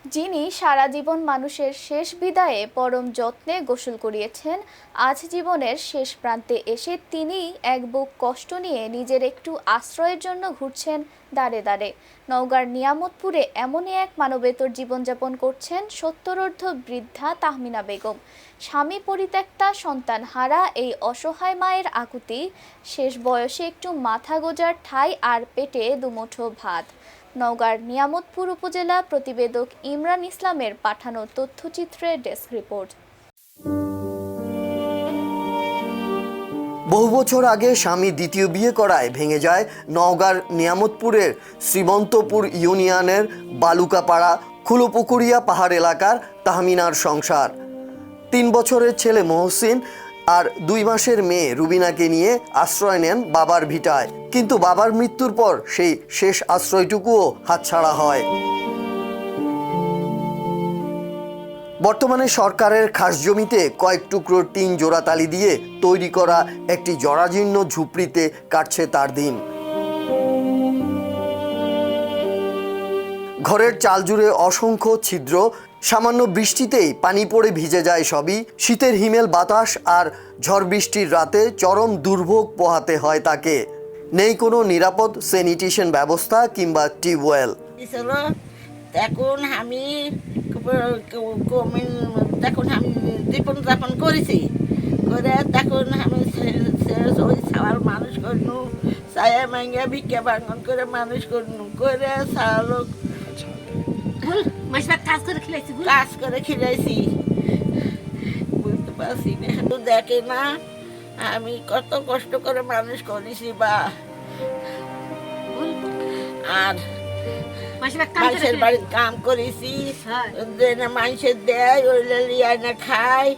যিনি সারা জীবন মানুষের শেষ বিদায়ে পরম যত্নে গোসল করিয়েছেন, আজ জীবনের শেষ প্রান্তে এসে তিনি এক বুক কষ্ট নিয়ে নিজের একটু আশ্রয়ের জন্য ঘুরছেন দাঁড়ে দাঁড়ে। নওগাঁর নিয়ামতপুরে এমনই এক মানবেতর জীবনযাপন করছেন ৭০ বৃদ্ধা তাহমিনা বেগম। স্বামী পরিত্যক্তা, সন্তান হারা এই অসহায় মায়ের আকুতি, শেষ বয়সে একটু মাথা গোজার ঠাঁই আর পেটে দুমুঠো ভাত। নওগাঁর নিয়ামতপুর উপজেলা প্রতিবেদক ইমরান ইসলামের পাঠানো তথ্যচিত্রে ডেস্ক রিপোর্ট। বহু বছর আগে স্বামী দ্বিতীয় বিয়ে করায় ভেঙে যায় নওগাঁর নিয়ামতপুরের শ্রীমন্তপুর ইউনিয়নের বালুকাপাড়া খুলুপুকুরিয়া পাহাড় এলাকার তাহমিনার সংসার। ৩ বছরের ছেলে মহসিন আর 2 মাসের মেয়ে রুবিনাকে নিয়ে আশ্রয় নেন বাবার ভিটায়, কিন্তু বাবার মৃত্যুর পর সেই শেষ আশ্রয়টুকুও হাতছাড়া হয়। বর্তমানে সরকারের খাস জমিতে কয়েক টুকরো টিন জোড়াতালি দিয়ে তৈরি করা একটি জরাজীর্ণ ঝুপড়িতে কাটছে তার দিন। ঘরের চাল জুড়ে অসংখ্য ছিদ্র, সামান্য বৃষ্টিতেই পানি পড়ে ভিজে যায় সবই। শীতের হিমেল বাতাস আর ঝড় বৃষ্টির রাতে চরম দুর্ভোগ পোহাতে হয় তাকে। নেই কোনো নিরাপদ স্যানিটেশন ব্যবস্থা কিংবা টিউবওয়েল। তখন আমি জীবনযাপন করেছি করে তখন আমি ওই সাওয়ার মানুষ করনু, ছায়া মাঙ্গা ভিক্ষা বাঙ্গন করে মানুষ করনু করে সালোক কাজ করে খিলাইছি। বুঝতে পারছি না, দেখে না আমি কত কষ্ট করে মানুষ করেছি বা। আর মানুষের বাড়ির কাম করেছি, মানুষের দেয় ওইলে লিয়াই না খায়।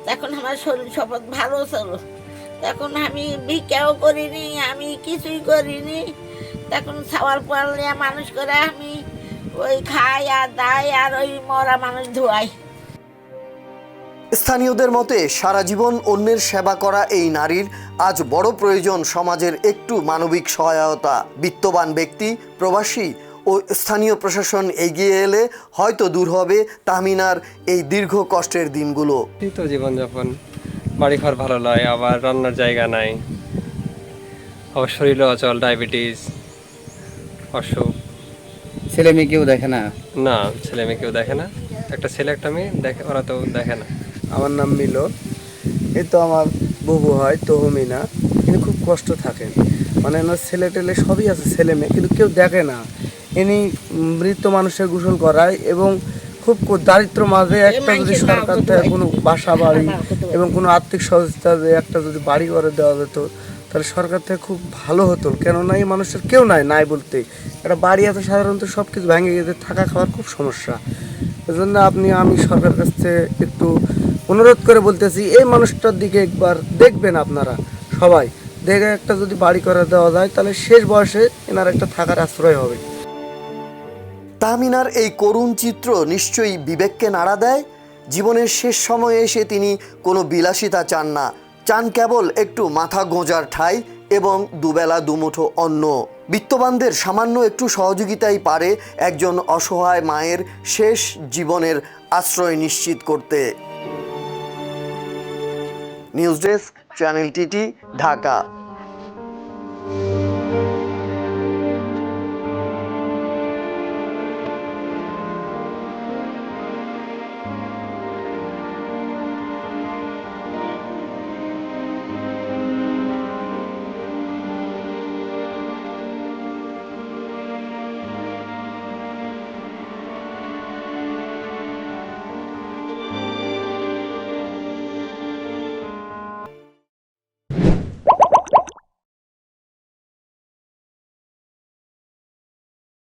তখন আমার শরীর শপথ ভালো ছিল, তখন আমি ভিক্ষাও করিনি, আমি কিছুই করিনি। তখন ছাওয়ার পাল নিয়ে মানুষ করে আমি ওই খাই আর দায় আর ওই মরা মানুষ ধোয়াই। স্থানীয়দের মতে সারা জীবন অন্যের সেবা করা এই নারীর আজ বড় প্রয়োজন সমাজের একটু মানবিক সহায়তা। বিত্তবান ব্যক্তি, প্রবাসী ও স্থানীয় প্রশাসন এগিয়ে এলে হয়তো দূর হবে তাহমিনার এই দীর্ঘ কষ্টের দিনগুলো। তো জীবনযাপন, বাড়িঘর ভালো নয়, আবার রান্নার জায়গা নাই, আবার শরীর অচল, ডায়াবেটিস, অসুখ। ছেলে মেয়ে কেউ দেখে না? না, ছেলে মেয়ে কেউ দেখে না। একটা ছেলে একটা মেয়ে দেখে, ওরা তো দেখে না। আমার নাম মিলন, এই তো আমার বুবু হয় তহমিনা, কিন্তু খুব কষ্ট থাকে। মানে ওনার ছেলে টেলে সবই আছে, ছেলে মেয়ে, কিন্তু কেউ দেখে না। ইনি মৃত মানুষের গোসল করায় এবং খুব দারিদ্র মাঝে একটা যদি সরকার থেকে কোনো বাসা বাড়ি এবং কোনো আর্থিক সহযোগিতা একটা যদি বাড়ি করে দেওয়া যেত তাহলে সরকার থেকে খুব ভালো হতো। কেননা এই মানুষের কেউ নাই বলতে, একটা বাড়ি আছে সাধারণত সব কিছু ভেঙে গেছে, থাকা খাওয়ার খুব সমস্যা। এজন্য আমি সরকারের কাছ থেকে একটু অনুরোধ করে বলতেছি, এই মানুষটার দিকে একবার দেখবেন আপনারা সবাই, দেখে একটা যদি বাড়ি করে দেওয়া যায় তাহলে শেষ বয়সে এনার একটা থাকার আশ্রয় হবে। তাহমিনার এই করুণ চিত্র নিশ্চয়ই বিবেককে নাড়া দেয়। জীবনের শেষ সময়ে এসে তিনি কোনো বিলাসিতা চান না, চান কেবল একটু মাথা গোঁজার ঠাঁই এবং দুবেলা দুমুঠো অন্ন। বিত্তবানদের সামান্য একটু সহযোগিতাই পারে একজন অসহায় মায়ের শেষ জীবনের আশ্রয় নিশ্চিত করতে। News desk, channel TT, Dhaka.